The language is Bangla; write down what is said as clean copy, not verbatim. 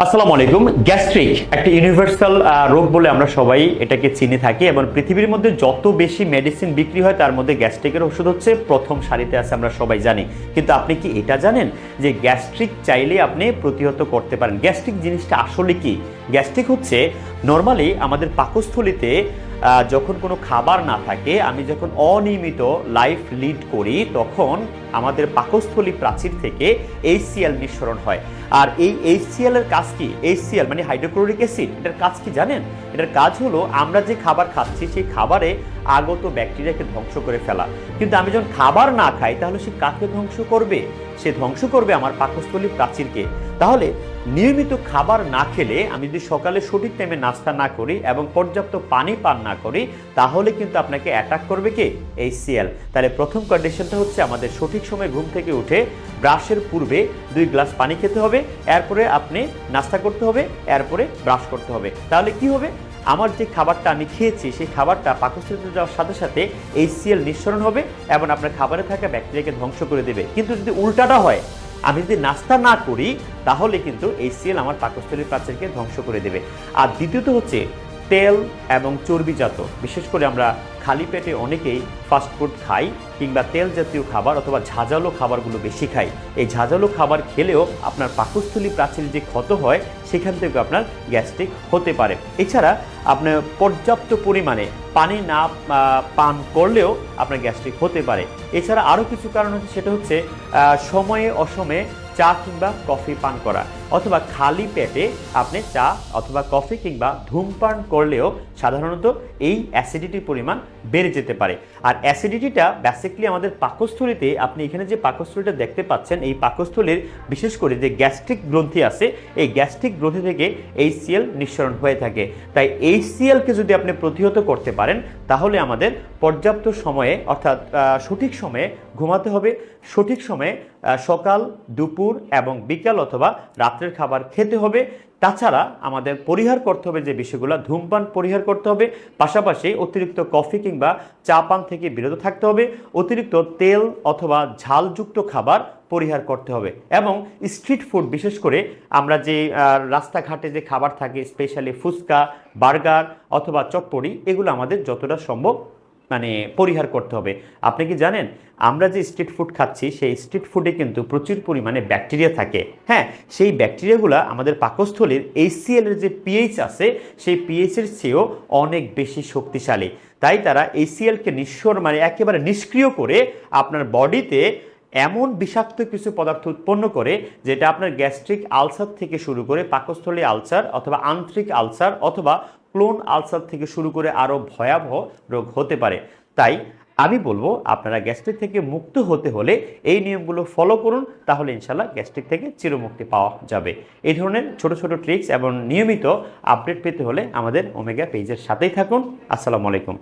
আসসালামু আলাইকুম। গ্যাস্ট্রিক একটা ইউনিভার্সাল রোগ বলে আমরা সবাই এটাকে চিনে থাকি এবং পৃথিবীর মধ্যে যত বেশি মেডিসিন বিক্রি হয় তার মধ্যে গ্যাস্ট্রিকের ওষুধ হচ্ছে প্রথম সারিতে আছে, আমরা সবাই জানি। কিন্তু আপনি কি এটা জানেন যে গ্যাস্ট্রিক চাইলে আপনি প্রতিহত করতে পারেন? গ্যাস্ট্রিক জিনিসটা আসলে কি? গ্যাস্ট্রিক হচ্ছে নর্মালি আমাদের পাকস্থলীতে যখন কোনো খাবার না থাকে, আমি যখন অনিয়মিত লাইফ লিড করি, তখন আমাদের পাকস্থলী প্রাচীর থেকে HCl নিঃসরণ হয়। আর এই HCl এর কাজ কি? HCl মানে হাইড্রোক্লোরিক অ্যাসিড, এটার কাজ কি জানেন? এটার কাজ হলো আমরা যে খাবার খাচ্ছি সেই খাবারে আগত ব্যাকটেরিয়াকে ধ্বংস করে ফেলা। কিন্তু আমি যখন খাবার না খাই তাহলে সে কাকে ধ্বংস করবে? সে ধ্বংস করবে আমার পাকস্থলী প্রাচীরকে। তাহলে নিয়মিত খাবার না খেলে, আমি যদি সকালে সঠিক টাইমে নাস্তা না করি এবং পর্যাপ্ত পানি পান না করি, তাহলে কিন্তু আপনাকে অ্যাটাক করবে কে? HCl। তাহলে প্রথম কন্ডিশনটা হচ্ছে আমাদের সঠিক সময় ঘুম থেকে উঠে ব্রাশের পূর্বে 2 গ্লাস পানি খেতে হবে, এরপরে আপনি নাস্তা করতে হবে, এরপরে ব্রাশ করতে হবে। তাহলে কি হবে? আমার যে খাবারটা আমি খেয়েছি সেই খাবারটা পাকস্থলীতে যাওয়ার সাথে সাথে HCl নিঃসরণ হবে এবং আপনার খাবারে থাকা ব্যাকটেরিয়াকে ধ্বংস করে দেবে। কিন্তু যদি উল্টাটা হয়, আমি যদি নাস্তা না করি, তাহলে কিন্তু HCl আমার পাকস্থলীর প্রাচীরকে ধ্বংস করে দেবে। আর দ্বিতীয়ত হচ্ছে তেল এবং চর্বিজাত, বিশেষ করে আমরা খালি পেটে অনেকেই ফাস্টফুড খাই কিংবা তেল জাতীয় খাবার অথবা ঝাঁঝালো খাবারগুলো বেশি খাই। এই ঝাঁঝালো খাবার খেলেও আপনার পাকস্থলী প্রাচীর যে ক্ষত হয়, সেখান থেকে আপনার গ্যাস্ট্রিক হতে পারে। এছাড়া আপনার পর্যাপ্ত পরিমাণে পানি না পান করলেও আপনার গ্যাস্ট্রিক হতে পারে। এছাড়া আরও কিছু কারণ হচ্ছে, সেটা হচ্ছে সময়ে অসময়ে চা কিংবা কফি পান করা, অথবা খালি পেটে আপনি চা অথবা কফি কিংবা ধূমপান করলেও সাধারণত এই অ্যাসিডিটির পরিমাণ বেড়ে যেতে পারে। আর অ্যাসিডিটিটা বেসিক্যালি আমাদের পাকস্থলীতে, আপনি এখানে যে পাকস্থলীটা দেখতে পাচ্ছেন, এই পাকস্থলীর বিশেষ করে যে গ্যাস্ট্রিক গ্রন্থি আছে, এই গ্যাস্ট্রিক গ্রন্থি থেকে HCl নিঃসরণ হয়ে থাকে। তাই HClকে যদি আপনি প্রতিহত করতে পারেন, তাহলে আমাদের পর্যাপ্ত সময়ে অর্থাৎ সঠিক সময়ে ঘুমাতে হবে, সঠিক সময়ে সকাল, দুপুর এবং বিকাল অথবা রাত্রের খাবার খেতে হবে। তাছাড়া আমাদের পরিহার করতে হবে যে বিষয়গুলো, ধূমপান পরিহার করতে হবে, পাশাপাশি অতিরিক্ত কফি কিংবা চা পান থেকে বিরত থাকতে হবে, অতিরিক্ত তেল অথবা ঝালযুক্ত খাবার পরিহার করতে হবে, এবং স্ট্রিট ফুড, বিশেষ করে আমরা যে রাস্তাঘাটে যে খাবার থাকে, স্পেশালি ফুচকা, বার্গার অথবা চটপটি, এগুলো আমাদের যতটা সম্ভব পরিহার করতে হবে। আপনি কি জানেন আমরা যে স্ট্রিট ফুড খাচ্ছি সেই স্ট্রিট ফুডে কিন্তু প্রচুর পরিমাণে ব্যাকটেরিয়া থাকে। হ্যাঁ, সেই ব্যাকটেরিয়াগুলো আমাদের পাকস্থলীর HCl এর যে পিএইচ আছে সেই পিএইচের চেয়েও অনেক বেশি শক্তিশালী। তাই তারা HClকে একেবারে নিষ্ক্রিয় করে আপনার বডিতে এমন বিষাক্ত কিছু পদার্থ উৎপন্ন করে, যেটা আপনার গ্যাস্ট্রিক আলসার থেকে শুরু করে পাকস্থলী আলসার অথবা আন্ত্রিক আলসার অথবা ক্লোন আলসার থেকে শুরু করে আরও ভয়াবহ রোগ হতে পারে। তাই আমি বলবো, আপনারা গ্যাস্ট্রিক থেকে মুক্ত হতে হলে এই নিয়মগুলো ফলো করুন, তাহলে ইনশাল্লাহ গ্যাস্ট্রিক থেকে চিরমুক্তি পাওয়া যাবে। এই ধরনের ছোট ছোট ট্রিক্স এবং নিয়মিত আপডেট পেতে হলে আমাদের ওমেগা পেজের সাথেই থাকুন। আসসালামু আলাইকুম।